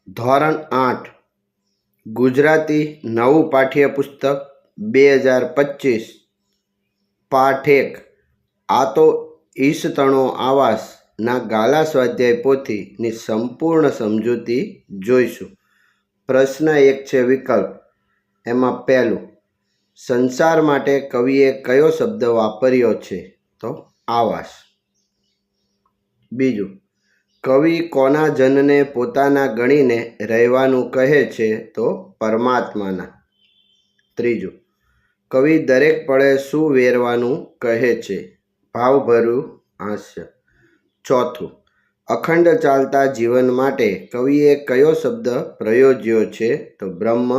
ધોરણ 8 ગુજરાતી નવું પાઠ્યપુસ્તક 2025 પાઠ 1 આ તો ઈશતણો આવાસના ગાલા સ્વાધ્યાય પોથીની સંપૂર્ણ સમજૂતી જોઈશું. પ્રશ્ન 1 છે વિકલ્પ. એમાં પહેલું, સંસાર માટે કવિએ કયો શબ્દ વાપર્યો છે? તો આવાસ. બીજું, કવિ કોના જનને પોતાના ગણીને રહેવાનું કહે છે? તો પરમાત્માના. ત્રીજું, કવિ દરેક પળે શું વેરવાનું કહે છે? ભાવભર્યું હાસ્ય. ચોથું, અખંડ ચાલતા જીવન માટે કવિએ કયો શબ્દ પ્રયોજ્યો છે? તો બ્રહ્મ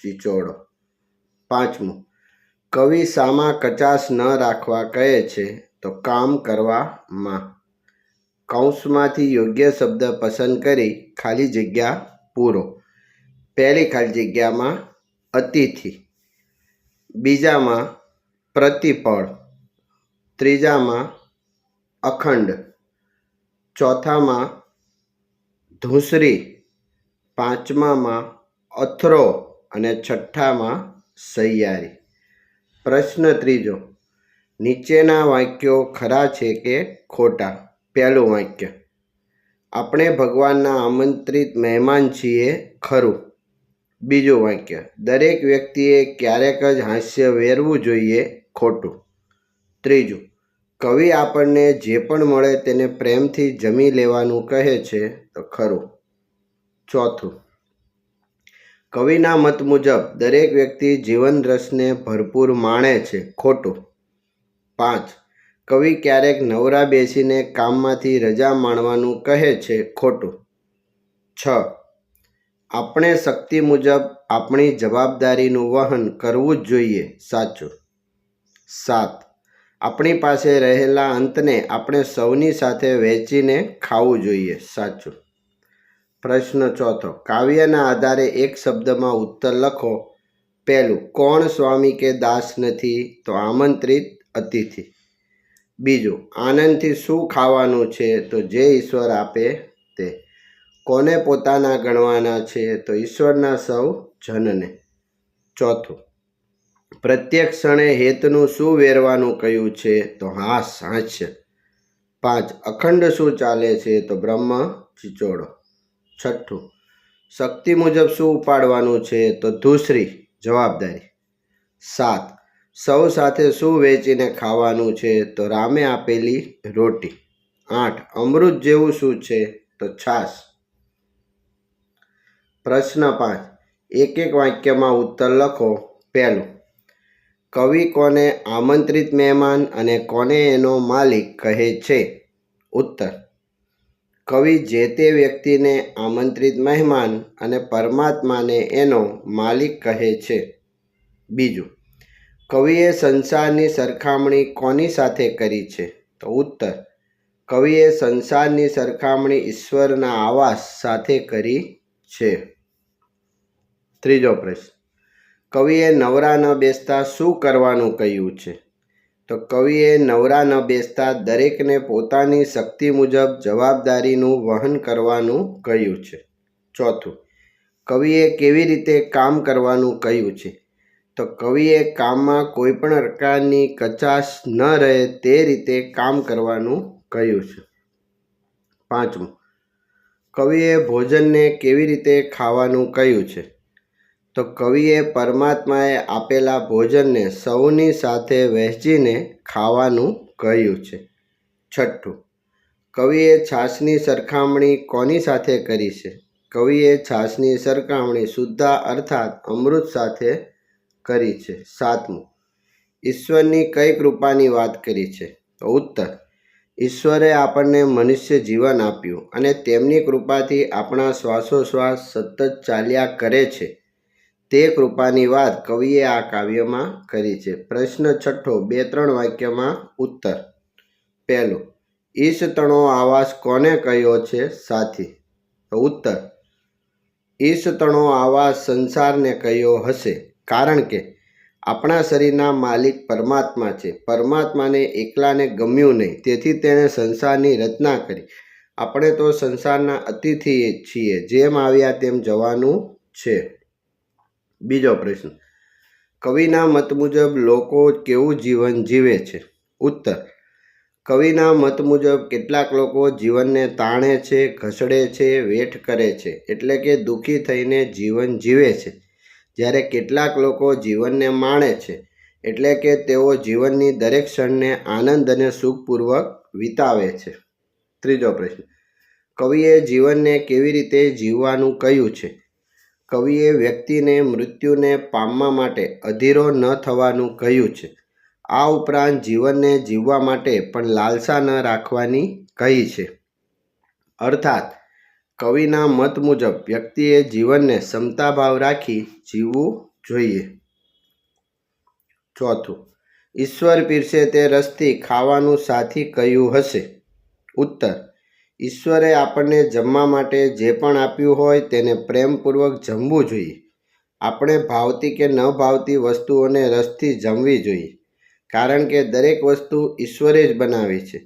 ચિચોડો. પાંચમું, કવિ શામાં કચાશ ન રાખવા કહે છે? તો કામ કરવામાં. કૌંસમાંથી યોગ્ય શબ્દ પસંદ કરી ખાલી જગ્યા પૂરો. પહેલી ખાલી જગ્યામાં અતિથિ, બીજામાં પ્રતિપળ, ત્રીજામાં અખંડ, ચોથામાં ધૂસરી, પાંચમામાં અથરો અને છઠ્ઠામાં સહિયારી. પ્રશ્ન ત્રીજો, નીચેના વાક્યો ખરા છે કે ખોટા? પહેલું વાક્ય, આપણે ભગવાનના આમંત્રિત મહેમાન છીએ. ખરું. બીજું વાક્ય, દરેક વ્યક્તિએ ક્યારેક જ હાસ્ય વેરવું જોઈએ. ખોટું. ત્રીજું, કવિ આપણને જે પણ મળે તેને પ્રેમથી જમી લેવાનું કહે છે. તો ખરું. ચોથું, કવિના મત મુજબ દરેક વ્યક્તિ જીવન રસને ભરપૂર માણે છે. ખોટું. 5. કવિ ક્યારેક નવરા બેસીને કામમાંથી રજા માણવાનું કહે છે. ખોટું. 6. આપણે શક્તિ મુજબ આપણી જવાબદારીનું વહન કરવું જ જોઈએ. સાચું. 7. આપણી પાસે રહેલા અંતને આપણે સૌની સાથે વહેંચીને ખાવું જોઈએ. સાચું. પ્રશ્ન ચોથો, કાવ્યના આધારે એક શબ્દમાં ઉત્તર લખો. પહેલું, કોણ સ્વામી કે દાસ નથી? તો આમંત્રિત અતિથિ. બીજું, આનંદથી શું ખાવાનું છે? તો જે ઈશ્વર આપે તે. કોને પોતાના ગણવાના છે? તો ઈશ્વરના સૌ જનને. ચોથું, પ્રત્યેક ક્ષણે હેતનું શું વેરવાનું કહ્યું છે? તો હાસ્ય. 5. અખંડ શું ચાલે છે? તો બ્રહ્મ ચિચોડો. છઠ્ઠું, શક્તિ મુજબ શું ઉપાડવાનું છે? તો ધૂસરી, જવાબદારી. 7. સૌ સાથે શું વેચીને ખાવાનું છે? તો રામે આપેલી રોટી. 8. અમૃત જેવું શું છે? તો છાશ. પ્રશ્ન 5. એક એક વાક્યમાં ઉત્તર લખો. પહેલું, કવિ કોને આમંત્રિત મહેમાન અને કોને એનો માલિક કહે છે? ઉત્તર, કવિ જે તે વ્યક્તિને આમંત્રિત મહેમાન અને પરમાત્માને એનો માલિક કહે છે. બીજું, કવિએ સંસારની સરખામણી કોની સાથે કરી છે? તો ઉત્તર, કવિએ સંસારની સરખામણી ઈશ્વરના આવાસ સાથે કરી છે. ત્રીજો પ્રશ્ન, કવિએ નવરા ન બેસતા શું કરવાનું કહ્યું છે? તો કવિએ નવરા ન બેસતા દરેકને પોતાની શક્તિ મુજબ જવાબદારીનું વહન કરવાનું કહ્યું છે. ચોથું, કવિએ કેવી રીતે કામ કરવાનું કહ્યું છે? તો કવિએ કામમાં કોઈ પણ પ્રકારની કચાશ ન રહે તે રીતે કામ કરવાનું કહ્યું છે. પાંચમું, કવિએ ભોજનને કેવી રીતે ખાવાનું કહ્યું છે? તો કવિએ પરમાત્માએ આપેલા ભોજનને સૌની સાથે વહેંચીને ખાવાનું કહ્યું છે. છઠ્ઠું, કવિએ છાશની સરખામણી કોની સાથે કરી છે? કવિએ છાશની સરખામણી શુદ્ધા અર્થાત અમૃત સાથે કરી છે. સાતમું, ઈશ્વરની કઈ કૃપાની વાત કરી છે? તો ઉત્તર, ઈશ્વરે આપણને મનુષ્ય જીવન આપ્યું અને તેમની કૃપાથી આપણા શ્વાસોશ્વાસ સતત ચાલ્યા કરે છે. તે કૃપાની વાત કવિએ આ કાવ્યમાં કરી છે. પ્રશ્ન છઠ્ઠો, 2-3 વાક્યમાં ઉત્તર. પહેલું, ઈશતણો આવાસ કોને કહ્યો છે? સાથી. તો ઉત્તર, ઈશતણો આવાસ સંસારને કહ્યો હશે, કારણ કે આપણા શરીરના માલિક પરમાત્મા છે. પરમાત્માને એકલાને ગમ્યું નહીં, તેથી તેણે સંસારની રચના કરી આપણે તો સંસારના અતિથિ છીએ, જેમ આવ્યા તેમ જવાનું છે. બીજો પ્રશ્ન, કવિના મત મુજબ લોકો કેવું જીવન જીવે છે? ઉત્તર, કવિના મત મુજબ કેટલાક લોકો જીવનને તાણે છે, ઘસડે છે, વેઠ કરે છે, એટલે કે દુઃખી થઈને જીવન જીવે છે, જ્યારે કેટલાક લોકો જીવનને માણે છે, એટલે કે તેઓ જીવનની દરેક ક્ષણને આનંદ અને સુખપૂર્વક વિતાવે છે. ત્રીજો પ્રશ્ન, કવિએ જીવનને કેવી રીતે જીવવાનું કહ્યું છે? કવિએ વ્યક્તિને મૃત્યુને પામવા માટે અધીરો ન થવાનું કહ્યું છે. આ ઉપરાંત જીવનને જીવવા માટે પણ લાલસા ન રાખવાની કહી છે. અર્થાત કવિના મત મુજબ વ્યક્તિએ જીવનને ક્ષમતાભાવ રાખી જીવવું જોઈએ. ચોથું, ઈશ્વર પીરસે તે રસથી ખાવાનું સાથી કહ્યું હશે? ઉત્તર, ઈશ્વરે આપણને જમવા માટે જે પણ આપ્યું હોય તેને પ્રેમપૂર્વક જમવું જોઈએ. આપણે ભાવતી કે ન ભાવતી વસ્તુઓને રસથી જમવી જોઈએ, કારણ કે દરેક વસ્તુ ઈશ્વરે જ બનાવી છે.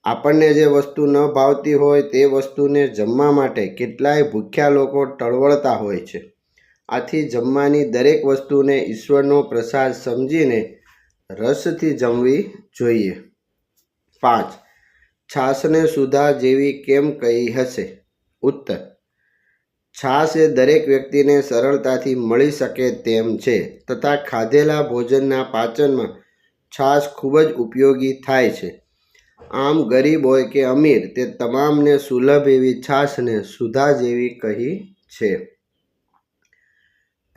આપણને જે વસ્તુ ન ભાવતી હોય તે વસ્તુને જમવા માટે કેટલાય ભૂખ્યા લોકો ટળવળતા હોય છે. આથી જમવાની દરેક વસ્તુને ઈશ્વરનો પ્રસાદ સમજીને રસથી જમવી જોઈએ. 5. છાશને સુધા જેવી કેમ કહી હશે? ઉત્તર, છાશ એ દરેક વ્યક્તિને સરળતાથી મળી શકે તેમ છે, તથા ખાધેલા ભોજનના પાચનમાં છાશ ખૂબ જ ઉપયોગી થાય છે. આમ ગરીબ હોય કે અમીર, તે તમામને સુલભ એવી છાશને સુધા જેવી કહી છે.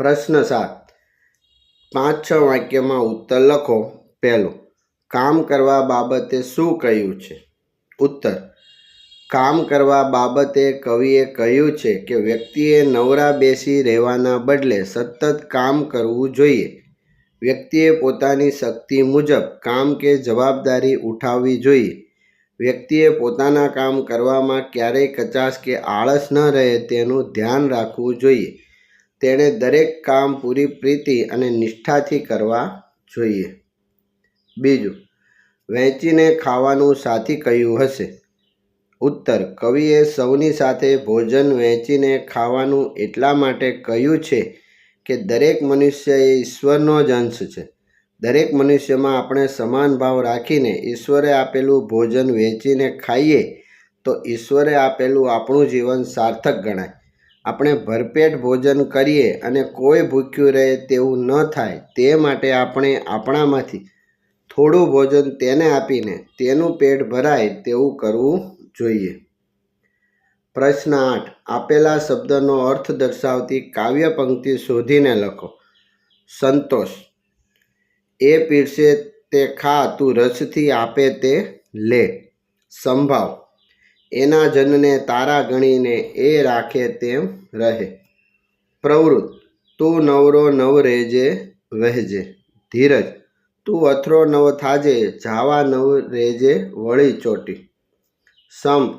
પ્રશ્ન 7. 5-6 વાક્યમાં ઉત્તર લખો. પહેલું, કામ કરવા બાબતે શું કહ્યું છે? ઉત્તર, કામ કરવા બાબતે કવિએ કહ્યું છે કે વ્યક્તિએ નવરા બેસી રહેવાના બદલે સતત કામ કરવું જોઈએ. વ્યક્તિએ પોતાની શક્તિ મુજબ કામ કે જવાબદારી ઉઠાવવી જોઈએ. વ્યક્તિએ પોતાના કામ કરવામાં ક્યારેય કચાશ કે આળસ ન રહે તેનું ધ્યાન રાખવું જોઈએ. તેણે દરેક કામ પૂરી પ્રીતિ અને નિષ્ઠાથી કરવા જોઈએ. બીજું, વહેંચીને ખાવાનું સાથી કહ્યું હશે? ઉત્તર, કવિએ સૌની સાથે ભોજન વહેંચીને ખાવાનું એટલા માટે કહ્યું છે કે દરેક મનુષ્ય એ ઈશ્વરનો જ અંશ છે. દરેક મનુષ્યમાં આપણે સમાન ભાવ રાખીને ઈશ્વરે આપેલું ભોજન વહેંચીને ખાઈએ તો ઈશ્વરે આપેલું આપણું જીવન સાર્થક ગણાય. આપણે ભરપેટ ભોજન કરીએ અને કોઈ ભૂખ્યું રહે તેવું ન થાય તે માટે આપણે આપણામાંથી થોડું ભોજન તેને આપીને તેનું પેટ ભરાય તેવું કરવું જોઈએ. પ્રશ્ન 8. આપેલા શબ્દનો અર્થ દર્શાવતી કાવ્ય પંક્તિ શોધીને લખો. સંતોષ, એ પીરસે તે ખા, તું રસથી આપે તે લે. સંભાવ, એના જનને તારા ગણીને એ રાખે તેમ રહે. પ્રવૃત્ત, તું નવરો નવ રેજે વહેજે. ધીરજ, તું અથરો નવ થાજે, જાવા નવ રેજે વળી ચોટી. સંપ,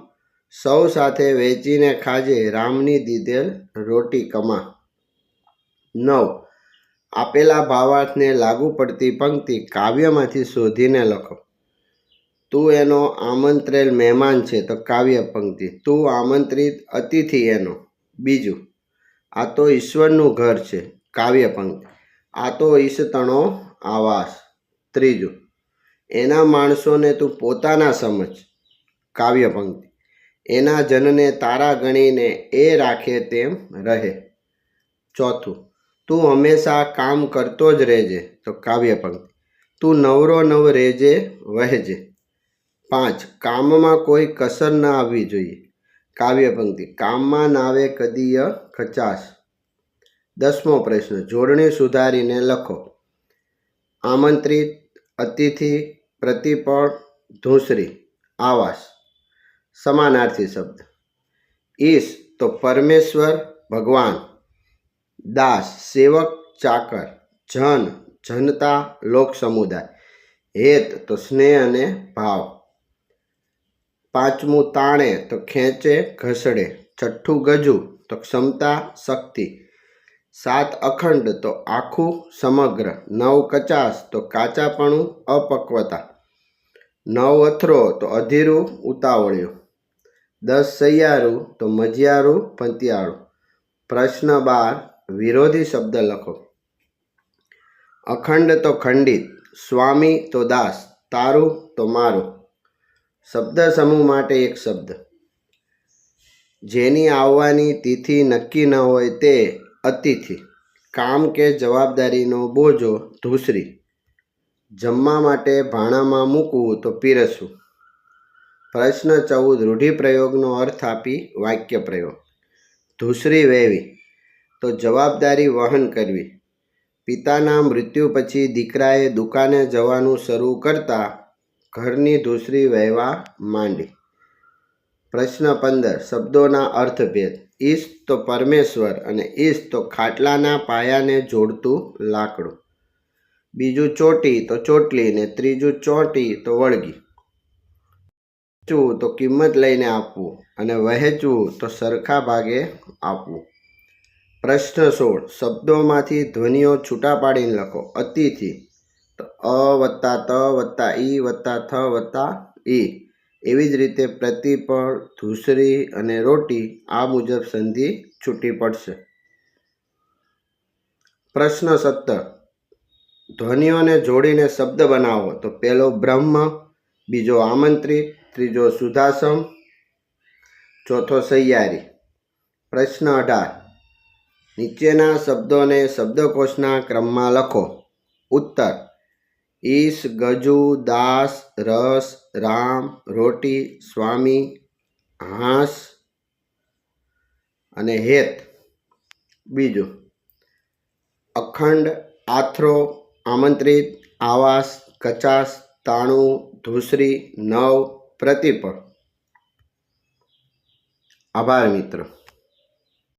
સૌ સાથે વહેંચીને ખાજે, રામની દીધેલ રોટી કમા. 9. આપેલા ભાવાર્થને લાગુ પડતી પંક્તિ કાવ્યમાંથી શોધીને લખો. તું એનો આમંત્રેલ મહેમાન છે, તો કાવ્ય પંક્તિ. તું આમંત્રિત અતિથિ એનો. બીજું, આ તો ઈશ્વરનું ઘર છે, કાવ્ય પંક્તિ. આ તો ઈશતણો આવાસ. ત્રીજું, એના માણસોને તું પોતાના સમજ, કાવ્ય પંક્તિ. એના જનને તારા ગણીને એ રાખે તેમ રહે. ચોથું, તું હંમેશા કામ કરતો જ રહેજે, તો કાવ્ય પંક્તિ. તું નવરો નવ રહેજે વહેજે. 5. કામમાં કોઈ કસર ન આવવી જોઈએ, કાવ્ય પંક્તિ. કામમાં નાવે કદીય કચાશ. 10મો પ્રશ્ન, જોડણી સુધારીને લખો. આમંત્રિત, અતિથિ, પ્રતિપળ, ધૂસરી, આવાસ. સમાનાર્થી શબ્દ. ઈશ તો પરમેશ્વર ભગવાન. દાસ સેવક ચાકર. જન જનતા લોક સમુદાય. હેત તો સ્નેહ અને ભાવ. 5મું તાણે તો ખેંચે ઘસડે. 6ઠ્ઠું ગજુ તો ક્ષમતા શક્તિ. 7 અખંડ તો આખું સમગ્ર. 9 કચાશ તો કાચાપણું અપક્વતા. 9 અથરો તો અધીરું ઉતાવળિયું. 10 સહિયારું તો મજિયારું પંતિયાળું. પ્રશ્ન 12 વિરોધી શબ્દ લખો. અખંડ તો ખંડિત, સ્વામી તો દાસ, તારું તો મારું. શબ્દ સમૂહ માટે એક શબ્દ. જેની આવવાની તિથિ નક્કી ન હોય તે અતિથિ. કામ કે જવાબદારીનો બોજો ધૂસરી. જમવા માટે ભાણામાં મૂકવું તો પીરસવું. પ્રશ્ન 14 રૂઢિપ્રયોગનો અર્થ આપી વાક્ય પ્રયોગ. ધૂસરી વહેવી તો જવાબદારી વહન કરવી. પિતાના મૃત્યુ પછી દીકરાએ દુકાને જવાનું શરૂ કરતા ઘરની ધૂસરી વહેવા માંડી. પ્રશ્ન 15 શબ્દોના અર્થભેદ. ઈશ તો પરમેશ્વર અને ઈશ તો ખાટલાના પાયાને જોડતું લાકડું. બીજું ચોટી તો ચોટલી ને ત્રીજું ચોટી તો વળગી. વહેંચવું તો કિંમત લઈને આપવું અને વહેંચવું તો સરખા ભાગે આપવું. પ્રશ્ન 16 શબ્દોમાંથી ધ્વનિઓ છૂટા પાડીને લખો. અતિથિ તો અ વત્તા ત વત્તા ઈ વત્તા થ વત્તા ઈ. એવી જ રીતે પ્રતિપળ, ધૂસરી અને રોટી આ મુજબ સંધિ છૂટી પડશે. પ્રશ્ન 17 ધ્વનિઓને જોડીને શબ્દ બનાવો. તો પહેલો બ્રહ્મ, બીજો આમંત્રિત, ત્રીજો સુધાસમ, ચોથો સહિયારી. પ્રશ્ન 18 નીચેના શબ્દોને શબ્દકોશના ક્રમમાં લખો. ઉત્તર ઈશ, ગજુ, દાસ, રસ, રામ, રોટી, સ્વામી, હાંસ અને હેત. બીજું અખંડ, આથરો, આમંત્રિત, આવાસ, કચાસ, તાણું, ધૂસરી, નવ, પ્રતિપળ. આભાર મિત્રો.